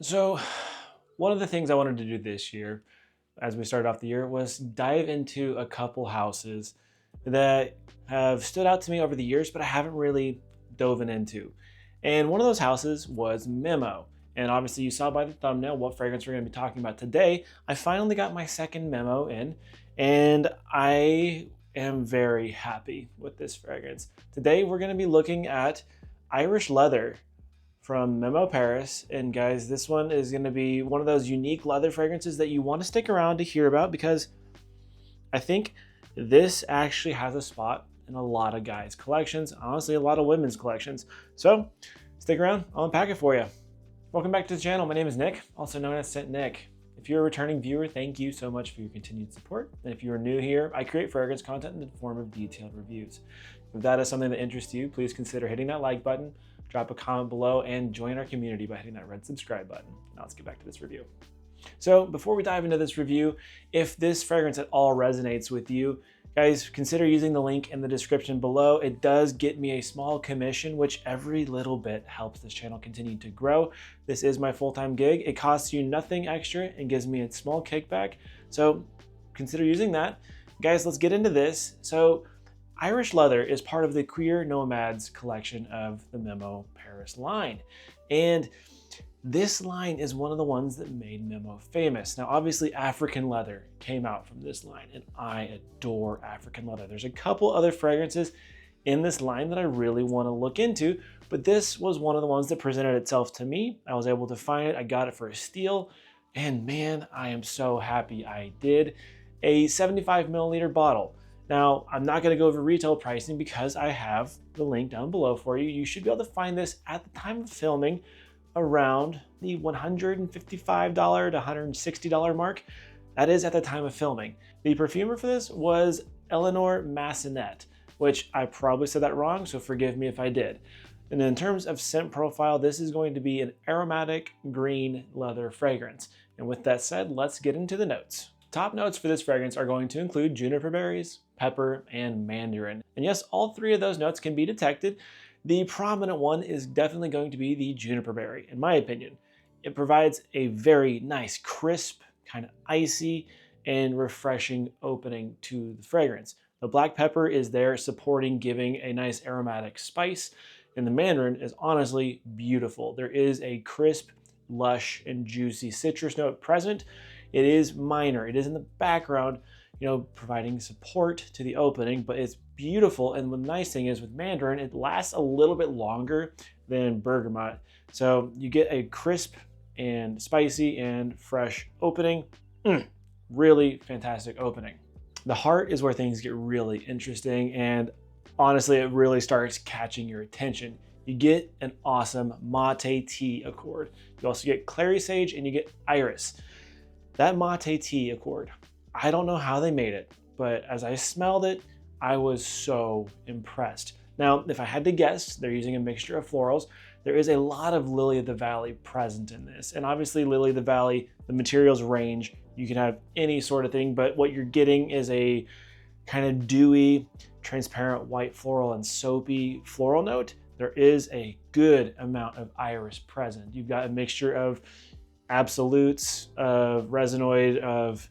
So, one of the things I wanted to do this year, as we started off the year, was dive into a couple houses that have stood out to me over the years, but I haven't really dove into. And one of those houses was Memo. And obviously, you saw by the thumbnail what fragrance we're going to be talking about today. I finally got my second Memo in, and I am very happy with this fragrance. Today, we're going to be looking at Irish Leather from Memo Paris. And guys, this one is going to be one of those unique leather fragrances that you want to stick around to hear about because I think this actually has a spot in a lot of guys' collections, honestly, a lot of women's collections. So stick around, I'll unpack it for you. Welcome back to the channel. My name is Nick, also known as Scent Nick. If you're a returning viewer, thank you so much for your continued support. And if you are new here, I create fragrance content in the form of detailed reviews. If that is something that interests you, please consider hitting that like button, drop a comment below, and join our community by hitting that red subscribe button. Now let's get back to this review. So before we dive into this review, if this fragrance at all resonates with you, guys, consider using the link in the description below. It does get me a small commission, which every little bit helps this channel continue to grow. This is my full-time gig. It costs you nothing extra and gives me a small kickback. So consider using that. Guys, let's get into this. So Irish Leather is part of the Queer Nomads collection of the Memo Paris line. And this line is one of the ones that made Memo famous. Now, obviously, African leather came out from this line, and I adore African leather. There's a couple other fragrances in this line that I really want to look into, but this was one of the ones that presented itself to me. I was able to find it. I got it for a steal, and man, I am so happy I did. A 75 milliliter bottle. Now, I'm not going to go over retail pricing because I have the link down below for you. You should be able to find this at the time of filming around the $155 to $160 mark. That is at the time of filming. The perfumer for this was Eleanor Massenet, which I probably said that wrong, so forgive me if I did. And in terms of scent profile, this is going to be an aromatic green leather fragrance. And with that said, let's get into the notes. Top notes for this fragrance are going to include juniper berries, pepper, and mandarin. And yes, all three of those notes can be detected. The prominent one is definitely going to be the juniper berry, in my opinion. It provides a very nice, crisp, kind of icy, and refreshing opening to the fragrance. The black pepper is there supporting, giving a nice aromatic spice, and the mandarin is honestly beautiful. There is a crisp, lush, and juicy citrus note present. It is minor. It is in the background, providing support to the opening, but it's beautiful. And the nice thing is with mandarin, it lasts a little bit longer than bergamot. So you get a crisp and spicy and fresh opening. Really fantastic opening. The heart is where things get really interesting. And honestly, it really starts catching your attention. You get an awesome mate tea accord. You also get clary sage and you get iris. That mate tea accord, I don't know how they made it, but as I smelled it, I was so impressed. Now, if I had to guess, they're using a mixture of florals. There is a lot of lily of the valley present in this. And obviously lily of the valley, the materials range. You can have any sort of thing, but what you're getting is a kind of dewy, transparent white floral and soapy floral note. There is a good amount of iris present. You've got a mixture of absolutes, of resinoid, of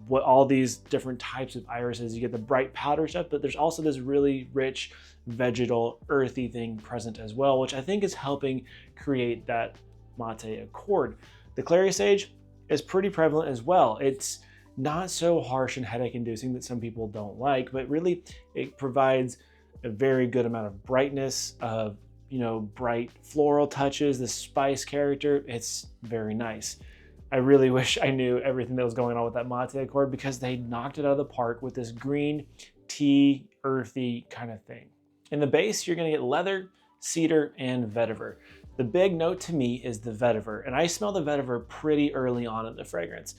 what all these different types of irises. You get the bright powder stuff, but there's also this really rich vegetal earthy thing present as well, which I think is helping create that mate accord. The clary sage is pretty prevalent as well. It's not so harsh and headache inducing that some people don't like, but really it provides a very good amount of brightness, of bright floral touches, the spice character. It's very nice. I really wish I knew everything that was going on with that mate accord because they knocked it out of the park with this green tea, earthy kind of thing. In the base, you're gonna get leather, cedar, and vetiver. The big note to me is the vetiver, and I smell the vetiver pretty early on in the fragrance.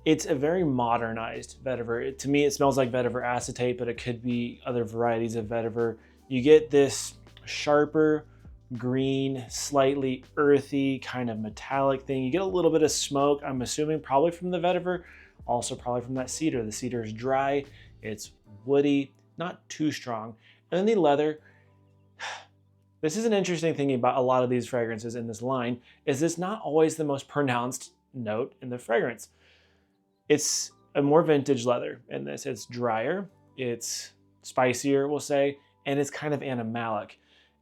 It's a very modernized vetiver. To me, it smells like vetiver acetate, but it could be other varieties of vetiver. You get this sharper, green, slightly earthy, kind of metallic thing. You get a little bit of smoke, I'm assuming probably from the vetiver, also probably from that cedar. The cedar is dry, it's woody, not too strong. And then the leather, This is an interesting thing about a lot of these fragrances in this line, is it's not always the most pronounced note in the fragrance. It's a more vintage leather in this. It's drier, it's spicier, we'll say, and it's kind of animalic.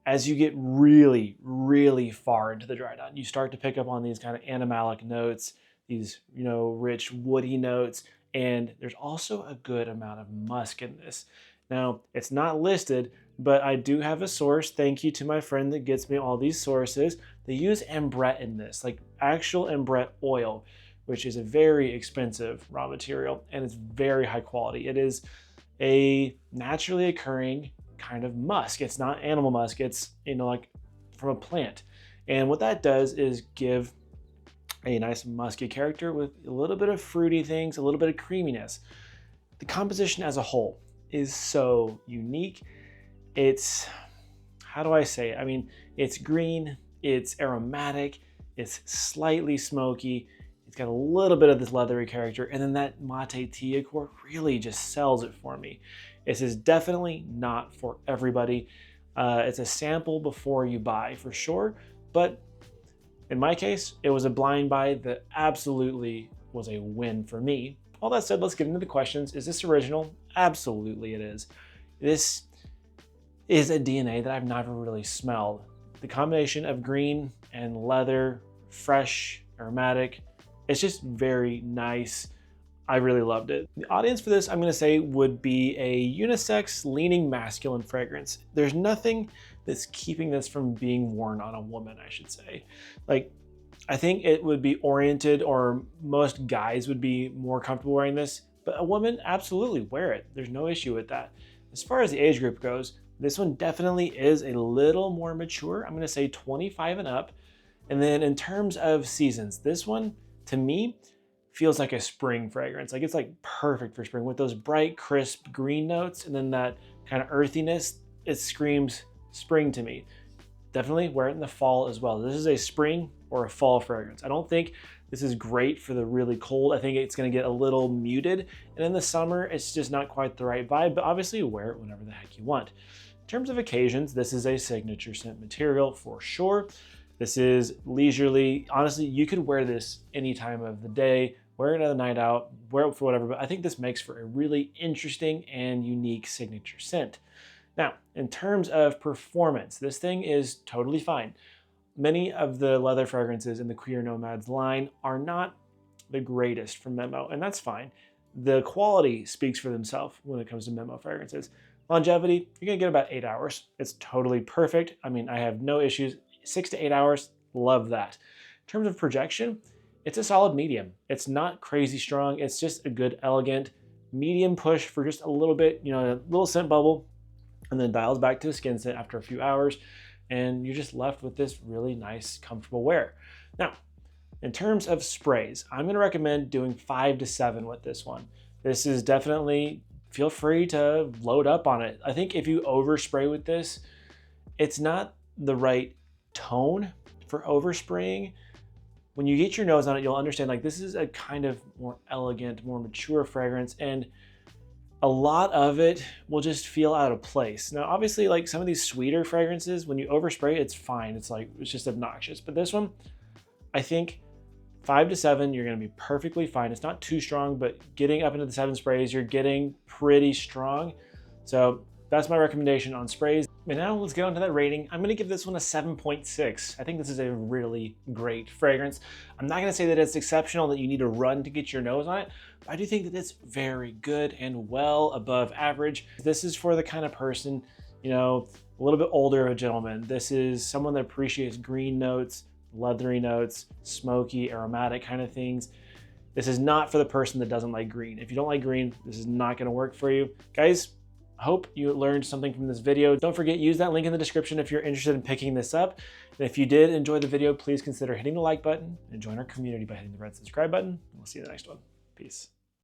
As you get really, really far into the dry down, you start to pick up on these kind of animalic notes, these, rich woody notes, and there's also a good amount of musk in this. Now, it's not listed, but I do have a source. Thank you to my friend that gets me all these sources. They use ambrette in this, like actual ambrette oil, which is a very expensive raw material, and it's very high quality. It is a naturally occurring kind of musk. It's not animal musk, it's like from a plant. And what that does is give a nice musky character with a little bit of fruity things, a little bit of creaminess. The composition as a whole is so unique. It's, how do I say it? I mean, it's green, it's aromatic, it's slightly smoky, it's got a little bit of this leathery character, and then that mate tea accord really just sells it for me. This is definitely not for everybody. It's a sample before you buy for sure, but in my case, it was a blind buy that absolutely was a win for me. All that said, let's get into the questions. Is this original? Absolutely it is. This is a DNA that I've never really smelled. The combination of green and leather, fresh, aromatic, it's just very nice. I really loved it. The audience for this, I'm gonna say, would be a unisex, leaning masculine fragrance. There's nothing that's keeping this from being worn on a woman, I should say. Like, I think it would be oriented, or most guys would be more comfortable wearing this, but a woman, absolutely wear it. There's no issue with that. As far as the age group goes, this one definitely is a little more mature. I'm gonna say 25 and up. And then in terms of seasons, this one, to me, feels like a spring fragrance. Like, it's like perfect for spring with those bright, crisp green notes, and then that kind of earthiness. It screams spring to me. Definitely wear it in the fall as well. This is a spring or a fall fragrance. I don't think this is great for the really cold. I think it's gonna get a little muted. And in the summer, it's just not quite the right vibe, but obviously wear it whenever the heck you want. In terms of occasions, this is a signature scent material for sure. This is leisurely. Honestly, you could wear this any time of the day, wear it at a night out, wear it for whatever, but I think this makes for a really interesting and unique signature scent. Now, in terms of performance, this thing is totally fine. Many of the leather fragrances in the Queer Nomads line are not the greatest from Memo, and that's fine. The quality speaks for themselves when it comes to Memo fragrances. Longevity, you're gonna get about 8 hours. It's totally perfect. I mean, I have no issues. 6 to 8 hours, love that. In terms of projection, it's a solid medium. It's not crazy strong. It's just a good, elegant medium push for just a little bit, a little scent bubble, and then dials back to a skin scent after a few hours, and you're just left with this really nice, comfortable wear. Now, in terms of sprays, I'm gonna recommend doing 5 to 7 with this one. This is definitely, feel free to load up on it. I think if you overspray with this, it's not the right tone for overspraying. When you get your nose on it, you'll understand, like, this is a kind of more elegant, more mature fragrance, and a lot of it will just feel out of place. Now, obviously, like some of these sweeter fragrances, when you overspray, it's fine. It's just obnoxious. But this one, I think 5 to 7, you're gonna be perfectly fine. It's not too strong, but getting up into the 7 sprays, you're getting pretty strong. So that's my recommendation on sprays. And now let's get on to that rating. I'm gonna give this one a 7.6. I think this is a really great fragrance. I'm not gonna say that it's exceptional, that you need to run to get your nose on it, but I do think that it's very good and well above average. This is for the kind of person, a little bit older of a gentleman. This is someone that appreciates green notes, leathery notes, smoky, aromatic kind of things. This is not for the person that doesn't like green. If you don't like green, this is not gonna work for you. Guys, hope you learned something from this video. Don't forget, use that link in the description if you're interested in picking this up. And if you did enjoy the video, please consider hitting the like button and join our community by hitting the red subscribe button. We'll see you in the next one. Peace.